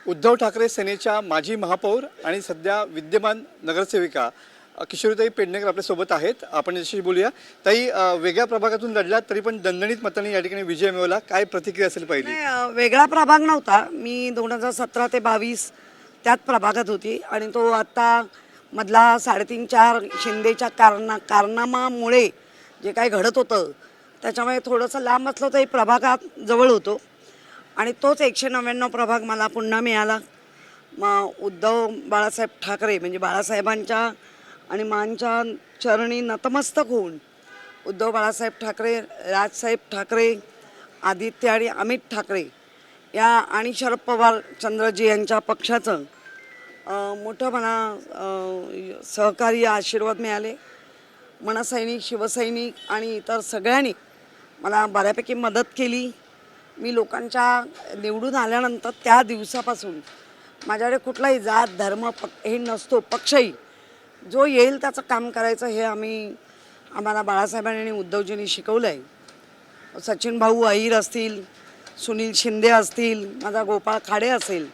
उद्धव ठाकरे सेनेच्या माजी महापौर आणि सध्या विद्यमान नगरसेविका किशोरीताई पेडणेकर आपल्यासोबत आहेत. आपण याच्याशी बोलूया. ताई, वेगळ्या प्रभागातून लढलात तरी पण दणदणीत मतांनी या ठिकाणी विजय मिळवला. काय प्रतिक्रिया असेल पहिली? वेगळा प्रभाग नव्हता. मी 2017 ते 22 त्याच प्रभागात होती आणि तो आता मधला 3.5-4 शिंदेच्या कारनामामुळे जे काही घडत होतं त्याच्यामुळे थोडंसं लांब असलं तरी प्रभागात जवळ होतो आणि तोच 199 प्रभाग मला पुन्हा मिळाला. मग उद्धव बाळासाहेब ठाकरे म्हणजे बाळासाहेबांच्या आणि मांच्या चरणी नतमस्तक होऊन उद्धव बाळासाहेब ठाकरे, राजसाहेब ठाकरे, आदित्य आणि अमित ठाकरे या आणि शरद पवार चंद्रजी यांच्या पक्षाचं मोठं मला सहकार्य आशीर्वाद मिळाले. मनसैनिक, शिवसैनिक आणि इतर सगळ्यांनी मला बऱ्यापैकी मदत केली. मी लोकांच्या निवडून आल्यानंतर त्या दिवसापासून माझ्याकडे कुठलाही जात धर्म हे नसतो, पक्षही जो येईल त्याचं काम करायचं हे आम्हाला बाळासाहेबांनी आणि उद्धवजींनी शिकवलं आहे. सचिन भाऊ अहिर असतील, सुनील शिंदे असतील, माझा गोपाळ खाडे असेल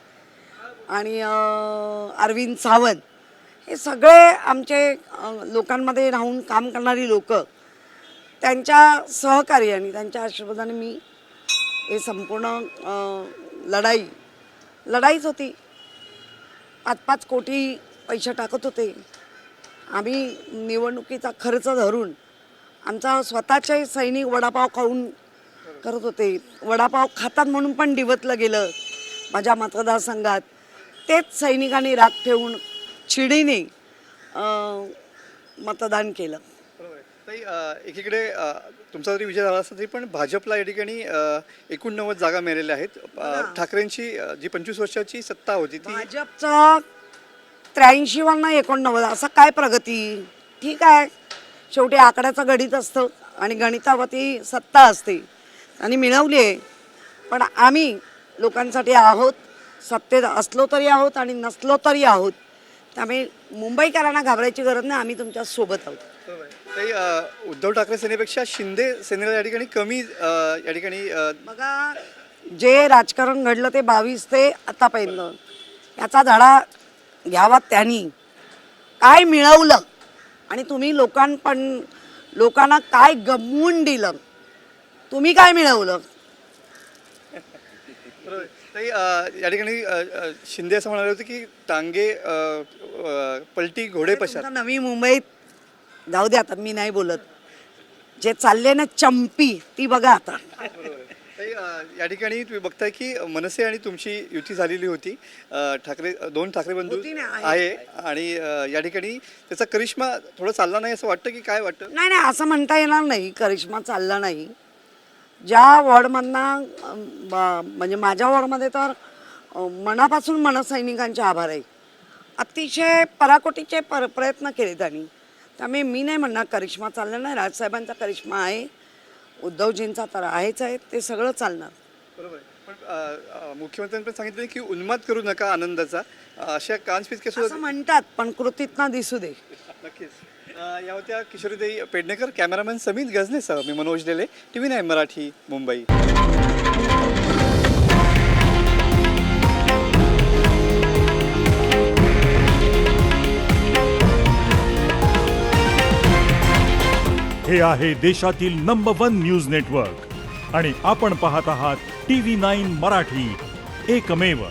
आणि अरविंद सावंत, हे सगळे आमचे लोकांमध्ये राहून काम करणारी लोक, त्यांच्या सहकार्याने त्यांच्या आशीर्वादाने मी हे संपूर्ण लढाईच होती. 5-5 कोटी पैसे टाकत होते आम्ही. निवडणुकीचा खर्च धरून आमचा स्वतःचे सैनिक वडापाव खाऊन करत होते. वडापाव खातात म्हणून पण डिवतलं गेलं माझ्या मतदारसंघात. तेच सैनिकांनी राग ठेवून चिडीने मतदान केलं. ताई, एकीकडे तुमचा जरी विजय झाला असला तरी पण भाजपला या ठिकाणी 89 जागा मिळालेल्या आहेत. ठाकरेंची जी 25 वर्षाची सत्ता होती ती भाजपचं 83वरनं 89 असं काय प्रगती? ठीक आहे, शेवटी आकड्याचं गणित असतं आणि गणितावरती सत्ता असते आणि मिळवली आहे. पण आम्ही लोकांसाठी आहोत, सत्तेत असलो तरी आहोत आणि नसलो तरी आहोत. त्यामुळे मुंबईकरांना घाबरायची गरज नाही, आम्ही तुमच्या सोबत आहोत. ताई, उद्धव ठाकरे सेनेपेक्षा शिंदे सेनेला या ठिकाणी कमी या ठिकाणी बघा, जे राजकारण घडलं ते 22 ते आतापर्यंत याचा धडा घ्यावा. त्यांनी काय मिळवलं आणि तुम्ही लोकांना काय गमवून दिलं, तुम्ही काय मिळवलं? ताई, या ठिकाणी शिंदे असं म्हणाले होते की टांगे पलटी घोडे पश्चात. नवी मुंबईत जाऊ दे, आता मी नाही बोलत. जे चालले ना चंपी, ती बघा आता. ताई, या ठिकाणी तुम्ही बघताय की मनसे आणि तुमची युती झालेली होती. दोन ठाकरे बंधू आहे आणि या ठिकाणी त्याचा करिश्मा थोडा चालला नाही असं वाटतं की काय वाटतं? नाही, असं म्हणता येणार नाही करिश्मा चालला नाही. ज्या वॉर्डमधनं म्हणजे माझ्या वॉर्डमध्ये तर मनापासून मनसैनिकांचे आभार आहे. अतिशय पराकोटीचे प्रयत्न केले त्यांनी. त्यामुळे मी नाही म्हणणार करिश्मा चालला नाही. राजसाहेबांचा करिश्मा आहे, उद्धवजींचा तर आहेच आहे, ते सगळं चालणार. बरोबर. पण मुख्यमंत्र्यांनी पण सांगितलं की उन्माद करू नका आनंदाचा, अशा कानस्पीच केस असं म्हणतात, पण कृतीतनं दिसू दे. नक्कीच. या होत्या किशोरीताई पेडणेकर. कॅमेरामॅन समीत गजनेसह मी मनोज डेले, TV9 मराठी, मुंबई. हे आहे देशातील नंबर 1 न्यूज नेटवर्क आणि आपण पाहत आहात TV9 मराठी, एकमेव.